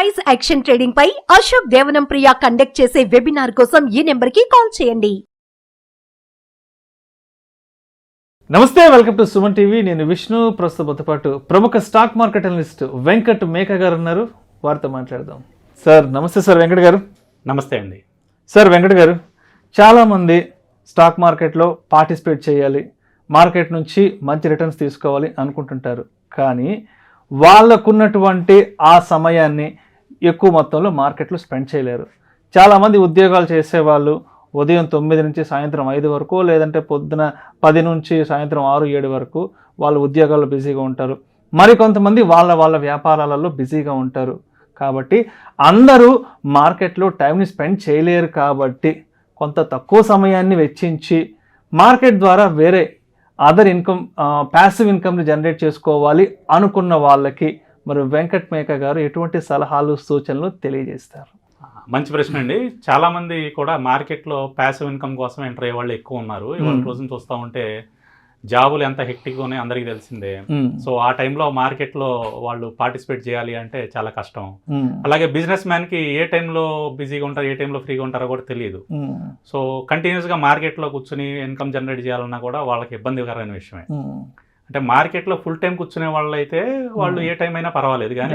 Price action trading పై అశోక్ దేవనం ప్రియ conduct చేసే webinar కోసం ఈ నెంబర్ కి కాల్ చేయండి. నమస్తే, వెల్కమ్ టు సుమన్ టీవీ. నేను విష్ణు. ప్రస్తుతంతో పాటు ప్రముఖ స్టాక్ మార్కెట్ అనలిస్ట్ వెంకట్ మేక గారు ఉన్నారు. వారితో మాట్లాడదాం. సార్ నమస్తే. సార్ వెంకట్ గారు. నమస్తే అండి. సార్ వెంకట్ గారు, చాలామంది స్టాక్ మార్కెట్లో పార్టిసిపేట్ చేయాలి, మార్కెట్ నుంచి మంచి రిటర్న్స్ తీసుకోవాలి అనుకుంటుంటారు. కానీ వాళ్ళకున్నటువంటి ఆ సమయాన్ని ఎక్కువ మొత్తంలో మార్కెట్లో స్పెండ్ చేయలేరు. చాలామంది ఉద్యోగాలు చేసేవాళ్ళు ఉదయం 9 నుంచి సాయంత్రం 5 వరకు, లేదంటే పొద్దున 10 నుంచి సాయంత్రం 6-7 వరకు వాళ్ళు ఉద్యోగాల్లో బిజీగా ఉంటారు. మరికొంతమంది వాళ్ళ వ్యాపారాలలో బిజీగా ఉంటారు. కాబట్టి అందరూ మార్కెట్లో టైంని స్పెండ్ చేయలేరు. కాబట్టి కొంత తక్కువ సమయాన్ని వెచ్చించి మార్కెట్ ద్వారా వేరే అదర్ ఇన్కమ్, ప్యాసివ్ ఇన్కమ్ని జనరేట్ చేసుకోవాలి అనుకున్న వాళ్ళకి మరి వెంకట్ మేక గారు ఎటువంటి సలహాలు, సూచనలు తెలియజేస్తారు? మంచి ప్రశ్న అండి. చాలా మంది కూడా మార్కెట్లో ప్యాసివ్ ఇన్కమ్ కోసం ఎంటర్ అయ్యే వాళ్ళు ఎక్కువ ఉన్నారు. ఇవాళ రోజున చూస్తూ ఉంటే జాబులు ఎంత హెక్టిక్గా ఉన్నాయో అందరికీ తెలిసిందే. సో ఆ టైంలో మార్కెట్లో వాళ్ళు పార్టిసిపేట్ చేయాలి అంటే చాలా కష్టం. అలాగే బిజినెస్ మ్యాన్కి ఏ టైంలో బిజీగా ఉంటారో, ఏ టైంలో ఫ్రీగా ఉంటారో కూడా తెలియదు. సో కంటిన్యూస్గా మార్కెట్లో కూర్చుని ఇన్కమ్ జనరేట్ చేయాలన్నా కూడా వాళ్ళకి ఇబ్బందికరమైన విషయమే. అంటే మార్కెట్లో ఫుల్ టైం కూర్చునే వాళ్ళు అయితే వాళ్ళు ఏ టైం అయినా పర్వాలేదు. కానీ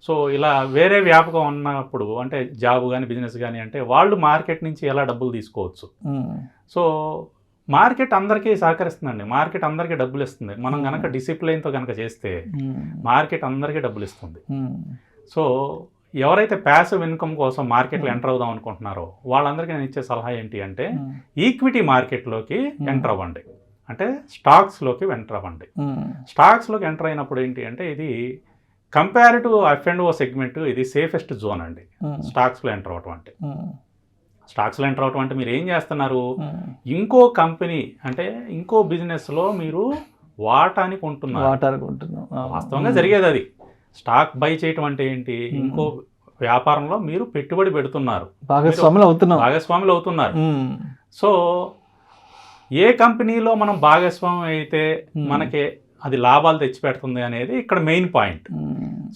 సో ఇలా వేరే వ్యాపకం ఉన్నప్పుడు, అంటే జాబ్ కానీ బిజినెస్ కానీ, అంటే వాళ్ళు మార్కెట్ నుంచి ఎలా డబ్బులు తీసుకోవచ్చు. సో మార్కెట్ అందరికీ సహకరిస్తుందండి. మార్కెట్ అందరికీ డబ్బులు ఇస్తుంది. మనం కనుక డిసిప్లైన్తో కనుక చేస్తే మార్కెట్ అందరికీ డబ్బులు ఇస్తుంది. సో ఎవరైతే ప్యాసివ్ ఇన్కమ్ కోసం మార్కెట్లో ఎంటర్ అవుదాం అనుకుంటున్నారో వాళ్ళందరికీ నేను ఇచ్చే సలహా ఏంటి అంటే, ఈక్విటీ మార్కెట్లోకి ఎంటర్ అవ్వండి. అంటే స్టాక్స్లోకి ఎంటర్ అవ్వండి. స్టాక్స్లోకి ఎంటర్ అయినప్పుడు ఏంటి అంటే, ఇది కంపారిటివ్ F&O సెగ్మెంట్, ఇది సేఫెస్ట్ జోన్ అండి స్టాక్స్లో ఎంటర్ అవ్వటం అంటే. స్టాక్స్లో ఎంటర్ అవ్వటం అంటే మీరు ఏం చేస్తున్నారు, ఇంకో కంపెనీ అంటే ఇంకో బిజినెస్లో మీరు వాటాని కొంటున్నారు. వాస్తవంగా జరిగేది అది. స్టాక్ బై చేయటం అంటే ఏంటి, ఇంకో వ్యాపారంలో మీరు పెట్టుబడి పెడుతున్నారు, భాగస్వాములు అవుతున్నారు. సో ఏ కంపెనీలో మనం భాగస్వామ్యం అయితే మనకి అది లాభాలు తెచ్చిపెడుతుంది అనేది ఇక్కడ మెయిన్ పాయింట్.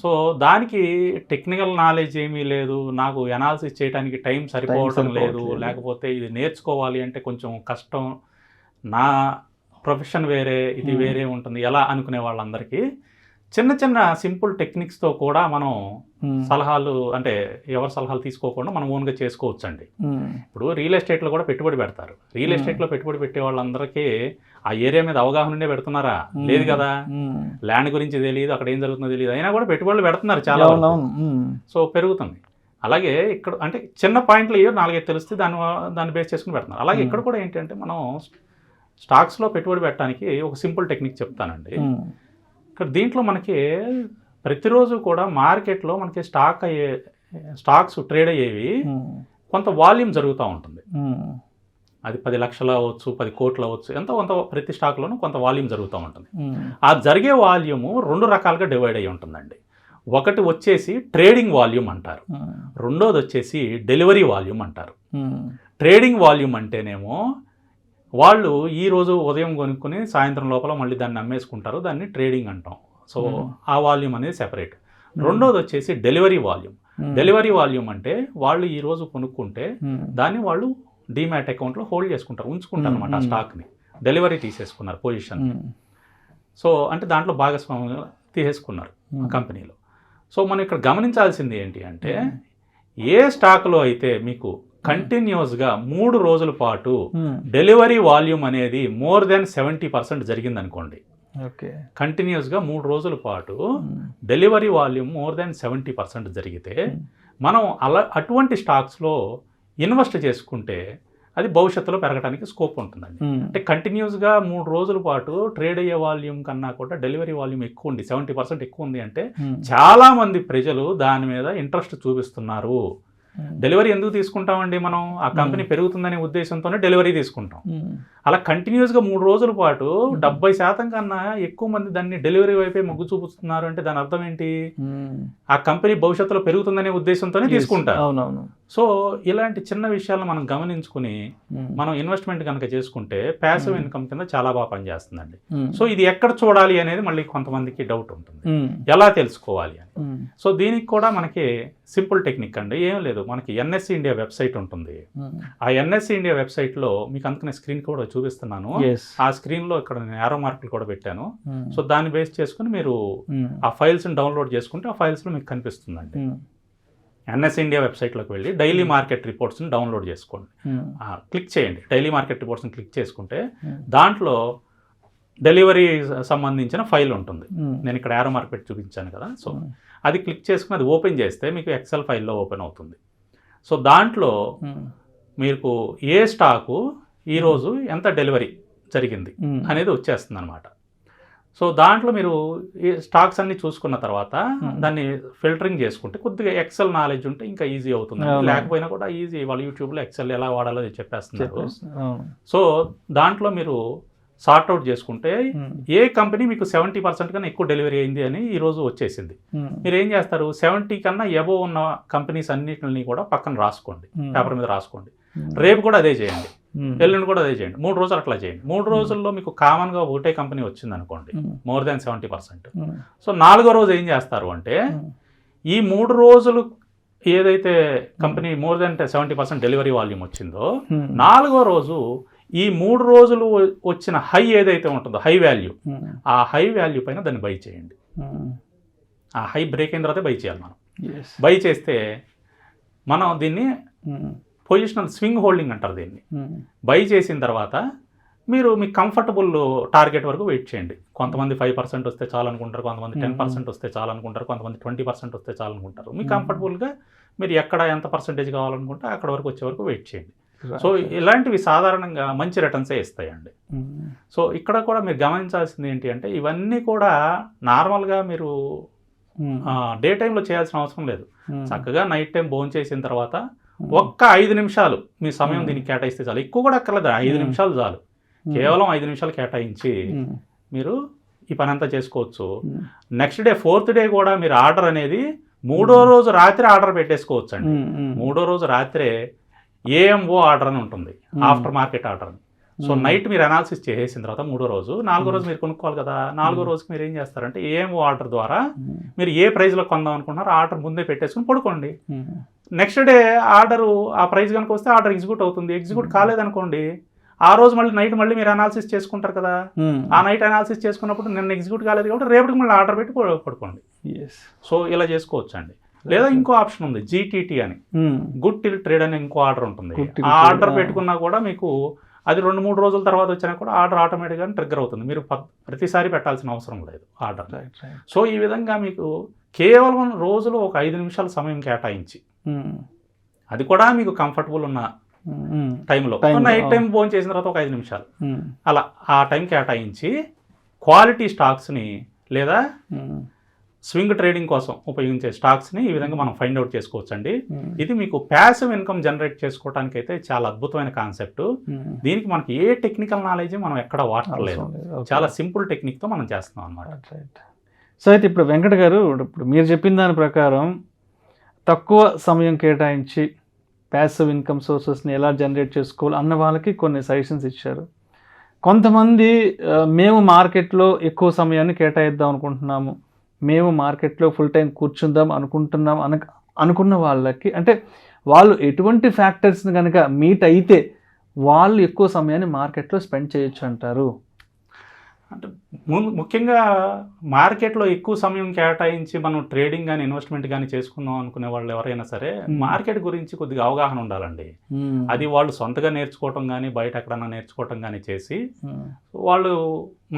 సో దానికి టెక్నికల్ నాలెడ్జ్ ఏమీ లేదు, నాకు ఎనాలిసిస్ చేయడానికి టైం సరిపోవటం లేదు, లేకపోతే ఇది నేర్చుకోవాలి అంటే కొంచెం కష్టం, నా ప్రొఫెషన్ వేరే ఇది వేరే ఉంటుంది ఎలా అనుకునే వాళ్ళందరికీ చిన్న చిన్న సింపుల్ టెక్నిక్స్తో కూడా మనం సలహాలు, అంటే ఎవరి సలహాలు తీసుకోకుండా మనం ఓన్గా చేసుకోవచ్చు అండి. ఇప్పుడు రియల్ ఎస్టేట్లో కూడా పెట్టుబడి పెడతారు. రియల్ ఎస్టేట్లో పెట్టుబడి పెట్టే వాళ్ళందరికీ ఆ ఏరియా మీద అవగాహన ఉండే పెడుతున్నారా? లేదు కదా. ల్యాండ్ గురించి తెలియదు, అక్కడ ఏం జరుగుతుందో తెలియదు, అయినా కూడా పెట్టుబడులు పెడుతున్నారు చాలా. సో పెరుగుతుంది. అలాగే ఇక్కడ అంటే చిన్న పాయింట్లు 4-5 తెలిస్తే దాన్ని బేస్ చేసుకుని పెడుతున్నారు. అలాగే ఇక్కడ కూడా ఏంటంటే, మనం స్టాక్స్లో పెట్టుబడి పెట్టడానికి ఒక సింపుల్ టెక్నిక్ చెప్తానండి. ఇక్కడ దీంట్లో మనకి ప్రతిరోజు కూడా మార్కెట్లో మనకి స్టాక్స్ ట్రేడ్ అయ్యేవి కొంత వాల్యూమ్ జరుగుతూ ఉంటుంది. అది 10 లక్షలు అవ్వచ్చు, 10 కోట్లు అవ్వచ్చు, కొంత ప్రతి స్టాక్లోనూ కొంత వాల్యూమ్ జరుగుతూ ఉంటుంది. ఆ జరిగే వాల్యూము 2 రకాలుగా డివైడ్ అయ్యి ఉంటుందండి. ఒకటి వచ్చేసి ట్రేడింగ్ వాల్యూమ్ అంటారు, రెండోది వచ్చేసి డెలివరీ వాల్యూమ్ అంటారు. ట్రేడింగ్ వాల్యూమ్ అంటేనేమో వాళ్ళు ఈరోజు ఉదయం కొనుక్కొని సాయంత్రం లోపల మళ్ళీ దాన్ని అమ్మేసుకుంటారు, దాన్ని ట్రేడింగ్ అంటాం. సో ఆ వాల్యూమ్ అనేది సెపరేట్. రెండోది వచ్చేసి డెలివరీ వాల్యూమ్. డెలివరీ వాల్యూమ్ అంటే వాళ్ళు ఈరోజు కొనుక్కుంటే దాన్ని వాళ్ళు డీమ్యాట్ అకౌంట్లో హోల్డ్ చేసుకుంటారు, ఉంచుకుంటారు అనమాట. ఆ స్టాక్ని డెలివరీ తీసేసుకున్నారు పొజిషన్. సో అంటే దాంట్లో భాగస్వామ్యం తీసేసుకున్నారు కంపెనీలో. సో మనం ఇక్కడ గమనించాల్సింది ఏంటి అంటే, ఏ స్టాక్లో అయితే మీకు కంటిన్యూస్గా 3 రోజుల పాటు డెలివరీ వాల్యూమ్ అనేది మోర్ దెన్ 70% జరిగిందనుకోండి, కంటిన్యూస్గా 3 రోజుల పాటు డెలివరీ వాల్యూమ్ మోర్ దెన్ 70% జరిగితే మనం అటువంటి స్టాక్స్లో ఇన్వెస్ట్ చేసుకుంటే అది భవిష్యత్తులో పెరగడానికి స్కోప్ ఉంటుందండి. అంటే కంటిన్యూస్గా 3 రోజుల పాటు ట్రేడ్ అయ్యే వాల్యూమ్ కన్నా కూడా డెలివరీ వాల్యూమ్ ఎక్కువ ఉంది, 70% ఎక్కువ ఉంది అంటే చాలామంది ప్రజలు దాని మీద ఇంట్రెస్ట్ చూపిస్తున్నారు. డెలివరీ ఎందుకు తీసుకుంటామండి మనం, ఆ కంపెనీ పెరుగుతుందనే ఉద్దేశంతోనే డెలివరీ తీసుకుంటాం. అలా కంటిన్యూస్గా 3 రోజుల పాటు 70% కన్నా ఎక్కువ మంది దాన్ని డెలివరీ వైపే మొగ్గు చూపుతున్నారు అంటే దాని అర్థం ఏంటి, ఆ కంపెనీ భవిష్యత్తులో పెరుగుతుందనే ఉద్దేశంతోనే తీసుకుంటారు. సో ఇలాంటి చిన్న విషయాలను మనం గమనించుకుని మనం ఇన్వెస్ట్మెంట్ కనుక చేసుకుంటే ప్యాసివ్ ఇన్కమ్ కింద చాలా బాగా పనిచేస్తుందండి. సో ఇది ఎక్కడ చూడాలి అనేది మళ్ళీ కొంతమందికి డౌట్ ఉంటుంది, ఎలా తెలుసుకోవాలి అని. సో దీనికి కూడా మనకి సింపుల్ టెక్నిక్ అండి, ఏం లేదు, మనకి ఎన్ఎస్సి ఇండియా వెబ్సైట్ ఉంటుంది. ఆ ఎన్ఎస్సి ఇండియా వెబ్సైట్లో మీకు అందుకనే స్క్రీన్ కూడా చూపిస్తున్నాను. ఆ స్క్రీన్లో ఇక్కడ నేను యారో మార్కులు కూడా పెట్టాను. సో దాన్ని బేస్ చేసుకుని మీరు ఆ ఫైల్స్ని డౌన్లోడ్ చేసుకుంటే ఆ ఫైల్స్లో మీకు కనిపిస్తుందండి. ఎన్ఎస్ ఇండియా వెబ్సైట్లోకి వెళ్ళి డైలీ మార్కెట్ రిపోర్ట్స్ని డౌన్లోడ్ చేసుకోండి, క్లిక్ చేయండి. డైలీ మార్కెట్ రిపోర్ట్స్ని క్లిక్ చేసుకుంటే దాంట్లో డెలివరీ సంబంధించిన ఫైల్ ఉంటుంది. నేను ఇక్కడ యారో మార్కెట్ చూపించాను కదా, సో అది క్లిక్ చేసుకుని అది ఓపెన్ చేస్తే మీకు ఎక్సెల్ ఫైల్లో ఓపెన్ అవుతుంది. సో దాంట్లో మీకు ఏ స్టాకు ఈరోజు ఎంత డెలివరీ జరిగింది అనేది వచ్చేస్తుంది అనమాట. సో దాంట్లో మీరు ఈ స్టాక్స్ అన్ని చూసుకున్న తర్వాత దాన్ని ఫిల్టరింగ్ చేసుకుంటే కొద్దిగా ఎక్సెల్ నాలెడ్జ్ ఉంటే ఇంకా ఈజీ అవుతుంది. లేకపోయినా కూడా ఈజీ, వాళ్ళు యూట్యూబ్లో ఎక్సెల్ ఎలా వాడాలో చెప్పేస్తున్నారు. సో దాంట్లో మీరు సార్ట్అవుట్ చేసుకుంటే ఏ కంపెనీ మీకు 70% కన్నా ఎక్కువ డెలివరీ అయింది అని ఈరోజు వచ్చేసింది. మీరు ఏం చేస్తారు, 70 కన్నా ఎబో ఉన్న కంపెనీస్ అన్నిటిని కూడా పక్కన రాసుకోండి, పేపర్ మీద రాసుకోండి. రేపు కూడా అదే చేయండి, ఎల్లుండి కూడా అదే చేయండి, 3 రోజులు అట్లా చేయండి. 3 రోజుల్లో మీకు కామన్గా ఒకటే కంపెనీ వచ్చింది అనుకోండి, మోర్ దాన్ 70%. సో 4వ రోజు ఏం చేస్తారు అంటే ఈ 3 రోజులు ఏదైతే company more than 70% delivery volume వచ్చిందో 4వ రోజు ఈ 3 రోజులు వచ్చిన హై ఏదైతే ఉంటుందో హై వాల్యూ, ఆ హై వాల్యూ పైన దాన్ని బై చేయండి. ఆ హై బ్రేక్ అయిన తర్వాత బై చేయాలి. మనం బై చేస్తే మనం దీన్ని పొజిషనల్ స్వింగ్ హోల్డింగ్ అంటారు. దీన్ని బై చేసిన తర్వాత మీరు మీ కంఫర్టబుల్ టార్గెట్ వరకు వెయిట్ చేయండి. కొంతమంది 5% వస్తే చాలనుకుంటారు, కొంతమంది 10% వస్తే చాలనుకుంటారు, కొంతమంది 20% వస్తే చాలనుకుంటారు. మీ కంఫర్టబుల్గా మీరు ఎక్కడ ఎంత పర్సంటేజ్ కావాలనుకుంటే అక్కడ వరకు వచ్చే వరకు వెయిట్ చేయండి. సో ఇలాంటివి సాధారణంగా మంచి రిటర్న్సే ఇస్తాయండి. సో ఇక్కడ కూడా మీరు గమనించాల్సింది ఏంటి అంటే ఇవన్నీ కూడా నార్మల్గా మీరు డే టైంలో చేయాల్సిన అవసరం లేదు. చక్కగా నైట్ టైం భోజనం చేసిన తర్వాత ఒక్క 5 నిమిషాలు మీ సమయం దీనికి కేటాయిస్తే చాలు. ఎక్కువ కూడా అక్కర్లేదు, 5 నిమిషాలు చాలు. కేవలం 5 నిమిషాలు కేటాయించి మీరు ఈ పని అంతా చేసుకోవచ్చు. నెక్స్ట్ డే 4th డే కూడా మీరు ఆర్డర్ అనేది 3వ రోజు రాత్రి ఆర్డర్ పెట్టేసుకోవచ్చు అండి. 3వ రోజు రాత్రే ఏఎంఓ ఆర్డర్ అని ఉంటుంది, ఆఫ్టర్ మార్కెట్ ఆర్డర్ అని. సో నైట్ మీరు అనాలిసిస్ చేసేసిన తర్వాత 3వ రోజు 4వ రోజు మీరు కొనుక్కోవాలి కదా. 4వ రోజుకి మీరు ఏం చేస్తారంటే ఏఎంఓ ఆర్డర్ ద్వారా మీరు ఏ ప్రైస్లో కొందాం అనుకుంటున్నారో ఆర్డర్ ముందే పెట్టేసుకుని పడుకోండి. నెక్స్ట్ డే ఆర్డరు ఆ ప్రైస్ కనుక వస్తే ఆర్డర్ ఎగ్జిక్యూట్ అవుతుంది. ఎగ్జిక్యూట్ కాలేదనుకోండి ఆ రోజు మళ్ళీ నైట్ మళ్ళీ మీరు అనాలిసిస్ చేసుకుంటారు కదా. ఆ నైట్ అనాలిసిస్ చేసుకున్నప్పుడు నిన్న ఎగ్జిక్యూట్ కాలేదు కాబట్టి రేపటికి మళ్ళీ ఆర్డర్ పెట్టి పడుకోండి. సో ఇలా చేసుకోవచ్చు అండి. లేదా ఇంకో ఆప్షన్ ఉంది జీటీటీ అని, గుడ్ టిల్ ట్రేడ్ అని ఇంకో ఆర్డర్ ఉంటుంది. ఆ ఆర్డర్ పెట్టుకున్నా కూడా మీకు అది 2-3 రోజుల తర్వాత వచ్చినా కూడా ఆర్డర్ ఆటోమేటిక్గా ట్రిగ్గర్ అవుతుంది. మీరు ప్రతిసారి పెట్టాల్సిన అవసరం లేదు ఆర్డర్. సో ఈ విధంగా మీకు కేవలం రోజులో ఒక 5 నిమిషాల సమయం కేటాయించి, అది కూడా మీకు కంఫర్టబుల్ ఉన్న టైంలో, నైట్ టైం భోజనం చేసిన తర్వాత ఒక 5 నిమిషాలు అలా ఆ టైం కేటాయించి క్వాలిటీ స్టాక్స్ని లేదా స్వింగ్ ట్రేడింగ్ కోసం ఉపయోగించే స్టాక్స్ని ఈ విధంగా మనం ఫైండ్ అవుట్ చేసుకోవచ్చు అండి. ఇది మీకు ప్యాసివ్ ఇన్కమ్ జనరేట్ చేసుకోవడానికి అయితే చాలా అద్భుతమైన కాన్సెప్ట్. దీనికి మనకి ఏ టెక్నికల్ నాలెడ్జ్ మనం ఎక్కడ వాడలేదు, చాలా సింపుల్ టెక్నిక్తో మనం చేస్తున్నాం అనమాట. సో అయితే ఇప్పుడు వెంకట గారు, ఇప్పుడు మీరు చెప్పిన దాని ప్రకారం తక్కువ సమయం కేటాయించి ప్యాసివ్ ఇన్కమ్ సోర్సెస్ని ఎలా జనరేట్ చేసుకోవాలి అన్న వాళ్ళకి కొన్ని సజెషన్స్ ఇచ్చారు. కొంతమంది మేము మార్కెట్లో ఎక్కువ సమయాన్ని కేటాయిద్దాం అనుకుంటున్నాము, మేము మార్కెట్లో ఫుల్ టైం కూర్చుందాం అనుకున్న వాళ్ళకి, అంటే వాళ్ళు ఎటువంటి ఫ్యాక్టర్స్ని కనుక మీట్ అయితే వాళ్ళు ఎక్కువ సమయాన్ని మార్కెట్లో స్పెండ్ చేయొచ్చు అంటారు? అంటే ముఖ్యంగా మార్కెట్లో ఎక్కువ సమయం కేటాయించి మనం ట్రేడింగ్ కానీ ఇన్వెస్ట్మెంట్ కానీ చేసుకుందాం అనుకునే వాళ్ళు ఎవరైనా సరే మార్కెట్ గురించి కొద్దిగా అవగాహన ఉండాలండి. అది వాళ్ళు సొంతగా నేర్చుకోవటం కానీ బయట ఎక్కడన్నా నేర్చుకోవటం కానీ చేసి వాళ్ళు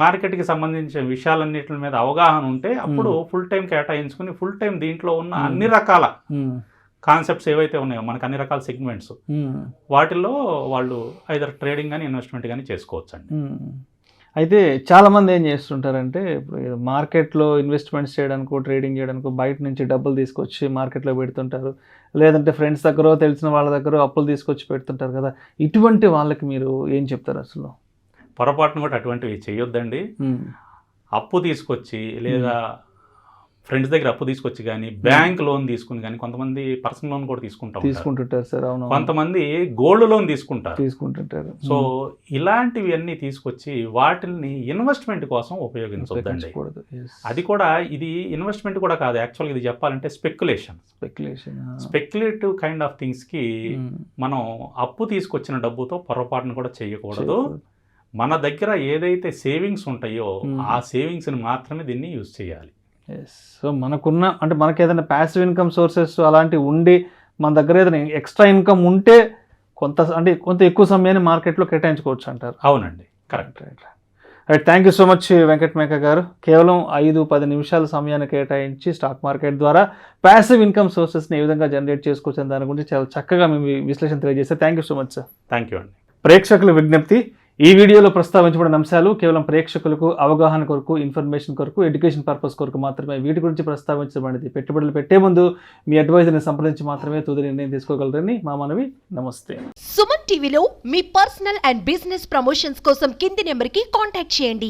మార్కెట్కి సంబంధించిన విషయాలన్నిటి మీద అవగాహన ఉంటే అప్పుడు ఫుల్ టైం కేటాయించుకుని ఫుల్ టైం దీంట్లో ఉన్న అన్ని రకాల కాన్సెప్ట్స్ ఏవైతే ఉన్నాయో మనకు అన్ని రకాల సెగ్మెంట్స్ వాటిల్లో వాళ్ళు ఐదర్ ట్రేడింగ్ కానీ ఇన్వెస్ట్మెంట్ కానీ చేసుకోవచ్చు అండి. అయితే చాలామంది ఏం చేస్తుంటారంటే ఇప్పుడు మార్కెట్లో ఇన్వెస్ట్మెంట్స్ చేయడానికో ట్రేడింగ్ చేయడానికో బయట నుంచి డబ్బులు తీసుకొచ్చి మార్కెట్లో పెడుతుంటారు, లేదంటే ఫ్రెండ్స్ దగ్గర తెలిసిన వాళ్ళ దగ్గర అప్పులు తీసుకొచ్చి పెడుతుంటారు కదా. ఇటువంటి వాళ్ళకి మీరు ఏం చెప్తారు? అసలు పొరపాటును కూడా అటువంటివి చేయొద్దండి. అప్పు తీసుకొచ్చి లేదా ఫ్రెండ్స్ దగ్గర అప్పు తీసుకొచ్చి కానీ బ్యాంక్ లోన్ తీసుకుని కానీ కొంతమంది పర్సనల్ లోన్ కూడా తీసుకుంటుంటారు సార్. అవును, కొంతమంది గోల్డ్ లోన్ తీసుకుంటుంటారు. సో ఇలాంటివి అన్ని తీసుకొచ్చి వాటిని ఇన్వెస్ట్మెంట్ కోసం ఉపయోగించొద్దండి. అది కూడా ఇది ఇన్వెస్ట్మెంట్ కూడా కాదు, యాక్చువల్గా ఇది చెప్పాలంటే స్పెక్యులేటివ్ కైండ్ ఆఫ్ థింగ్స్ కి మనం అప్పు తీసుకొచ్చిన డబ్బుతో పొరపాటును కూడా చేయకూడదు. మన దగ్గర ఏదైతే సేవింగ్స్ ఉంటాయో ఆ సేవింగ్స్ని మాత్రమే దీన్ని యూజ్ చేయాలి. సో మనకున్న అంటే మనకి ఏదైనా ప్యాసివ్ ఇన్కమ్ సోర్సెస్ అలాంటివి ఉండి మన దగ్గర ఏదైనా ఎక్స్ట్రా ఇన్కమ్ ఉంటే కొంత ఎక్కువ సమయాన్ని మార్కెట్లో కేటాయించుకోవచ్చు అంటారు. అవునండి, correct. Right, thank you so much Venkat మేక గారు. కేవలం 5-10 నిమిషాల సమయాన్ని కేటాయించి స్టాక్ మార్కెట్ ద్వారా ప్యాసివ్ ఇన్కమ్ సోర్సెస్ని ఏ విధంగా జనరేట్ చేసుకోవచ్చు అనే దాని గురించి చాలా చక్కగా మేము విశ్లేషణ తెలియజేస్తారు. Thank you so much sir. Thank you అండి. ప్రేక్షకుల విజ్ఞప్తి, ఈ వీడియోలో ప్రస్తావించబడిన అంశాలు కేవలం ప్రేక్షకులకు అవగాహన కొరకు, ఇన్ఫర్మేషన్ కొరకు, ఎడ్యుకేషన్ పర్పస్ కొరకు మాత్రమే. వీటి గురించి ప్రస్తావించబడింది. పెట్టుబడులు పెట్టే ముందు మీ అడ్వైజర్ని సంప్రదించి మాత్రమే తుది నిర్ణయం తీసుకోగలరని మా మనవి. నమస్తే. సుమన్ టీవీలో మీ పర్సనల్ అండ్ బిజినెస్ ప్రమోషన్స్ కోసం కింది నెంబర్కి కాంటాక్ట్ చేయండి.